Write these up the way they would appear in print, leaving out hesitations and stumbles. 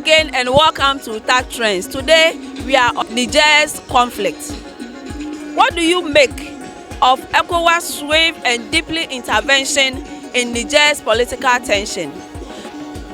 again and welcome to Tag Trends. Today we are on Niger's conflict. What do you make of ECOWAS' swift and deeply intervention in Niger's political tension?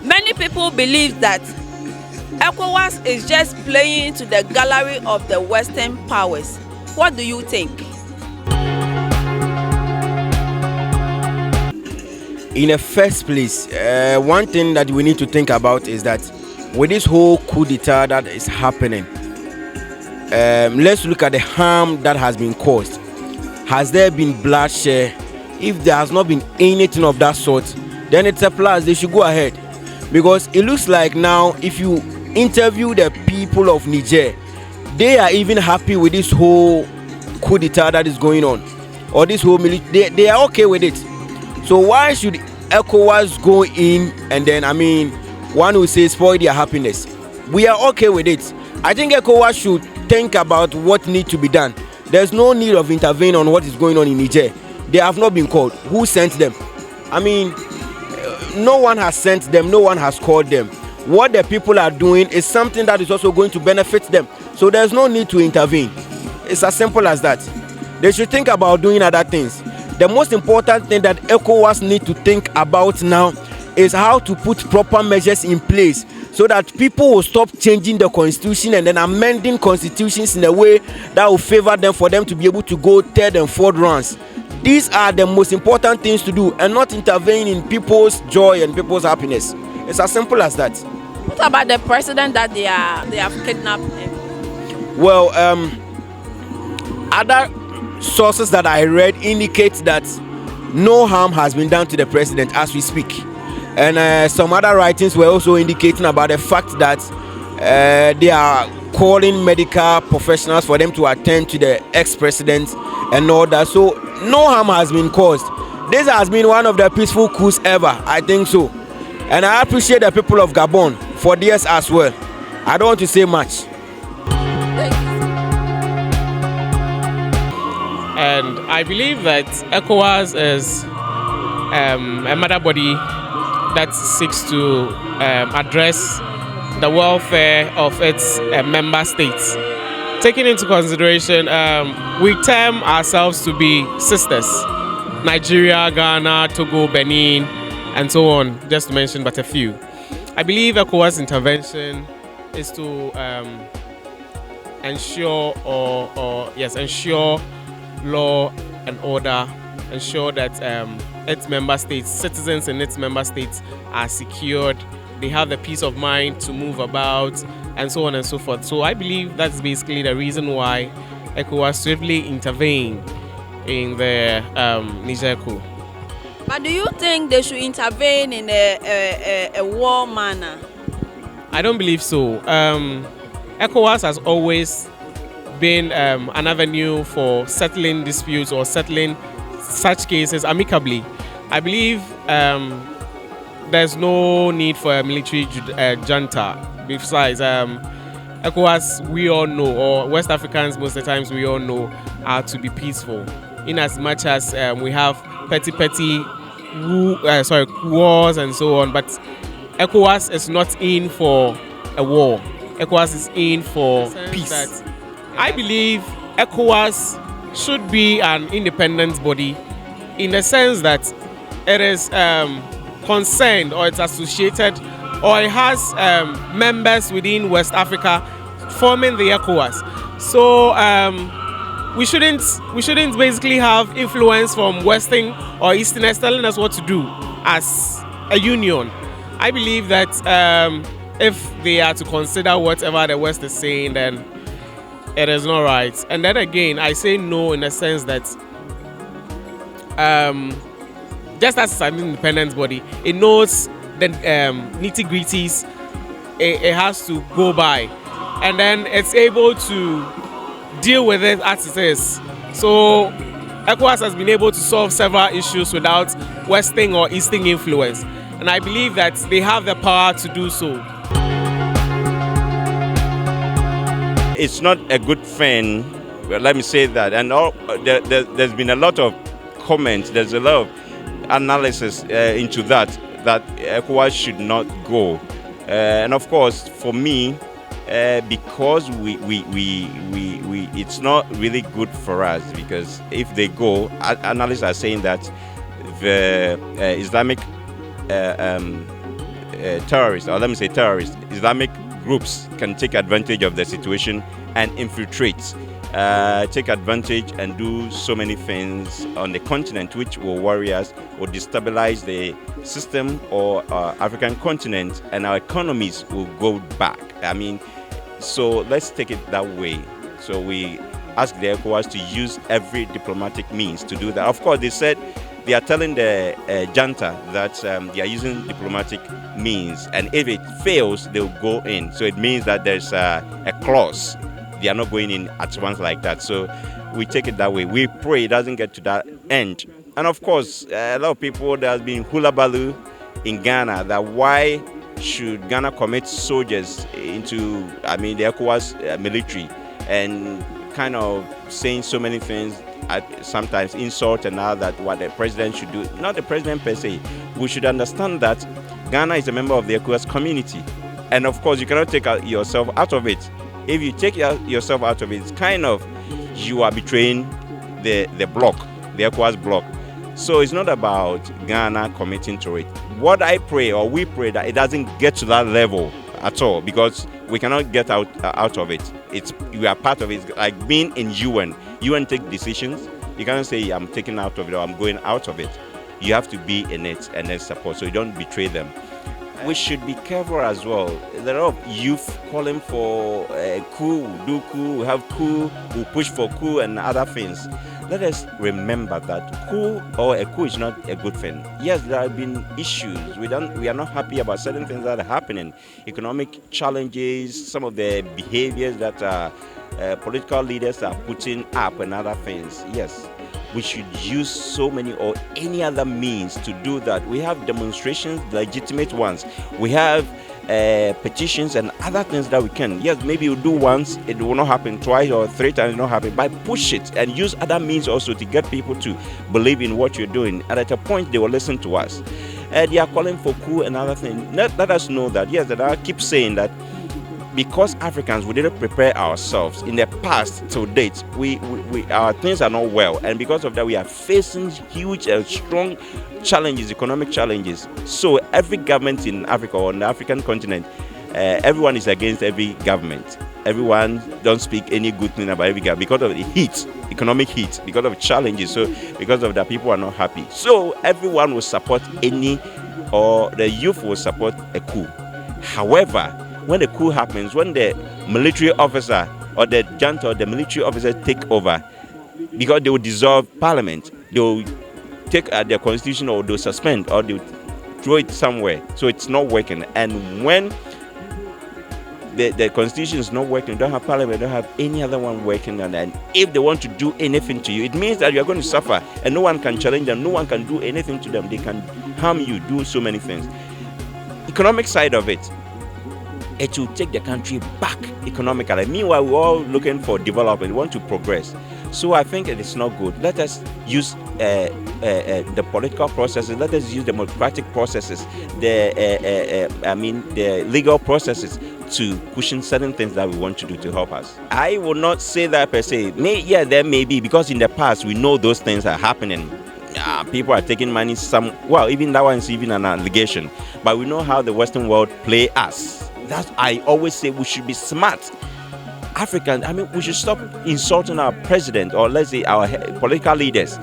Many people believe that ECOWAS is just playing to the gallery of the Western powers. What do you think? In the first place, one thing that we need to think about is that with this whole coup d'etat that is happening, let's look at the harm that has been caused. Has there been bloodshed? If there has not been anything of that sort, then it's a plus. They should go ahead, because it looks like now, if you interview the people of Niger, they are even happy with this whole coup d'etat that is going on, or this whole they are okay with it. So why should ECOWAS go in and then, one will say spoil their happiness? We are okay with it. I think ECOWAS should think about what needs to be done. There's no need of intervening on what is going on in Niger. They have not been called. Who sent them? No one has sent them. No one has called them. What the people are doing is something that is also going to benefit them. So there's no need to intervene. It's as simple as that. They should think about doing other things. The most important thing that ECOWAS need to think about now is how to put proper measures in place so that people will stop changing the constitution and then amending constitutions in a way that will favor them, for them to be able to go third and fourth rounds. These are the most important things to do, and not intervene in people's joy and people's happiness. It's as simple as that. What about the president that they have kidnapped him? Well, other sources that I read indicate that no harm has been done to the president as we speak, and some other writings were also indicating about the fact that they are calling medical professionals for them to attend to the ex-president and all that. So no harm has been caused. This has been one of the peaceful coups ever, I think so, and I appreciate the people of Gabon for theirs as well. I don't want to say much. And I believe that ECOWAS is a mother body that seeks to address the welfare of its member states. Taking into consideration, we term ourselves to be sisters: Nigeria, Ghana, Togo, Benin, and so on, just to mention but a few. I believe ECOWAS intervention is to ensure law and order, ensure that its member states, citizens in its member states are secured, they have the peace of mind to move about, and so on and so forth. So I believe that's basically the reason why ECOWAS swiftly intervened in the Niger coup. But do you think they should intervene in a war manner? I don't believe so. ECOWAS has always been an avenue for settling disputes or settling such cases amicably. I believe there's no need for a military junta. Besides, ECOWAS, we all know, or West Africans most of the times we all know, are to be peaceful. In as much as we have petty wars and so on, but ECOWAS is not in for a war. ECOWAS is in for peace. I believe ECOWAS should be an independent body in the sense that it is concerned, or it's associated, or it has members within West Africa forming the ECOWAS. So we shouldn't basically have influence from Western or Easterners telling us what to do as a union. I believe that if they are to consider whatever the West is saying, then it is not right. And then again, I say no in the sense that just as an independent body, it knows the nitty-gritties it has to go by, and then it's able to deal with it as it is. So ECOWAS has been able to solve several issues without Western or Eastern influence, and I believe that they have the power to do so. It's not a good thing, let me say that, and there's been a lot of comments, there's a lot of analysis into that ECOWAS should not go. And of course, for me, because it's not really good for us, because if they go, analysts are saying that the Islamic terrorists, or let me say terrorists, Islamic groups can take advantage of the situation and infiltrate, take advantage and do so many things on the continent which will worry us or destabilize the system or African continent, and our economies will go back. I mean, so let's take it that way. So we ask the ECOWAS to use every diplomatic means to do that. Of course, they said they are telling the junta that they are using diplomatic means, and if it fails, they'll go in. So it means that there's a clause. They are not going in at once like that. So we take it that way. We pray it doesn't get to that end. And of course, a lot of people, there has been hula baloo in Ghana that why should Ghana commit soldiers into, the ECOWAS military, and kind of saying so many things, sometimes insult and all that, what the president should do. Not the president per se. We should understand that Ghana is a member of the ECOWAS community. And of course, you cannot take yourself out of it. If you take yourself out of it, it's kind of, you are betraying the bloc, the ECOWAS bloc. So it's not about Ghana committing to it. What I pray, or we pray, that it doesn't get to that level at all, because we cannot get out of it. We are part of it. It's like being in UN. UN take decisions. You cannot say I'm taking out of it or I'm going out of it. You have to be in it and then support, so you don't betray them. We should be careful as well. There are a lot of youth calling for a coup, do coup, have coup, who push for coup and other things. Let us remember that coup or a coup is not a good thing. Yes, there have been issues. We are not happy about certain things that are happening. Economic challenges, some of the behaviors that political leaders are putting up and other things. Yes, we should use so many or any other means to do that. We have demonstrations, legitimate ones. We have petitions and other things that we can. Yes, maybe you do once, it will not happen twice or three times, it will not happen. But push it and use other means also to get people to believe in what you're doing. And at a point, they will listen to us. They are calling for coup and other things. Let us know that, yes, that I keep saying that because Africans, we didn't prepare ourselves in the past till date, our things are not well, and because of that we are facing huge strong challenges, economic challenges. So every government in Africa or on the African continent, everyone is against every government. Everyone don't speak any good thing about every government because of the heat, economic heat, because of challenges. So because of that, people are not happy. So everyone will support or the youth will support a coup. However, when the coup happens, when the military officer or the junta or the military officer take over, because they will dissolve parliament, they will take their constitution, or they'll suspend, or they'll throw it somewhere. So it's not working. And when the constitution is not working, you don't have parliament, you don't have any other one working, and if they want to do anything to you, it means that you are going to suffer, and no one can challenge them, no one can do anything to them. They can harm you, do so many things. Economic side of it, it will take the country back economically. Meanwhile, we're all looking for development, we want to progress. So I think it is not good. Let us use the political processes, let us use democratic processes, the legal processes to cushion certain things that we want to do to help us. I will not say that per se. There may be, because in the past we know those things are happening. People are taking money, even that one is even an allegation. But we know how the Western world play us. That's, I always say, we should be smart. Africans, we should stop insulting our president, or let's say our political leaders.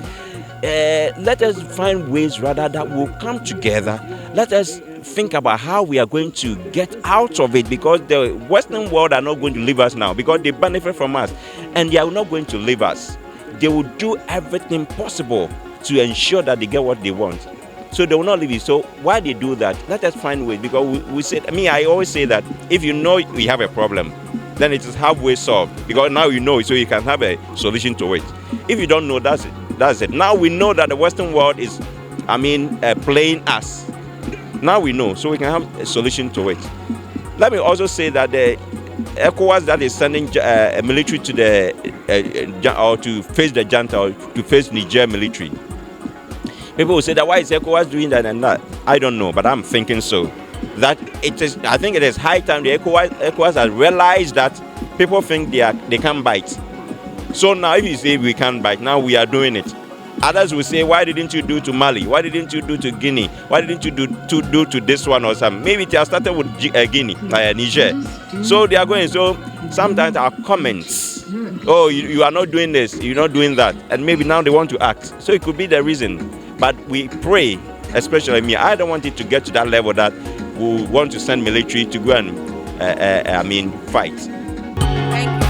Let us find ways rather that will come together. Let us think about how we are going to get out of it, because the Western world are not going to leave us now, because they benefit from us, and they are not going to leave us. They will do everything possible to ensure that they get what they want. So they will not leave you. So why they do that? Let us find ways, because we said, I always say that if you know we have a problem, then it is halfway solved, because now you know it, so you can have a solution to it. If you don't know, that's it. Now we know that the Western world is, playing us. Now we know, so we can have a solution to it. Let me also say that the ECOWAS that is sending a military to to face the junta, or to face Niger military. People will say that why is ECOWAS doing that and that? I don't know, but I'm thinking so. that it is. I think it is high time the ECOWAS has realized that people think they can bite. So now, if you say we can't bite, now we are doing it. Others will say, why didn't you do to Mali? Why didn't you do to Guinea? Why didn't you do to this one or something? Maybe it has started with Guinea, Niger. So they are going. So sometimes our comments, oh, you are not doing this, you're not doing that, and maybe now they want to act. So it could be the reason. But we pray, especially me, I don't want it to get to that level that we want to send military to go and, fight. Thank you.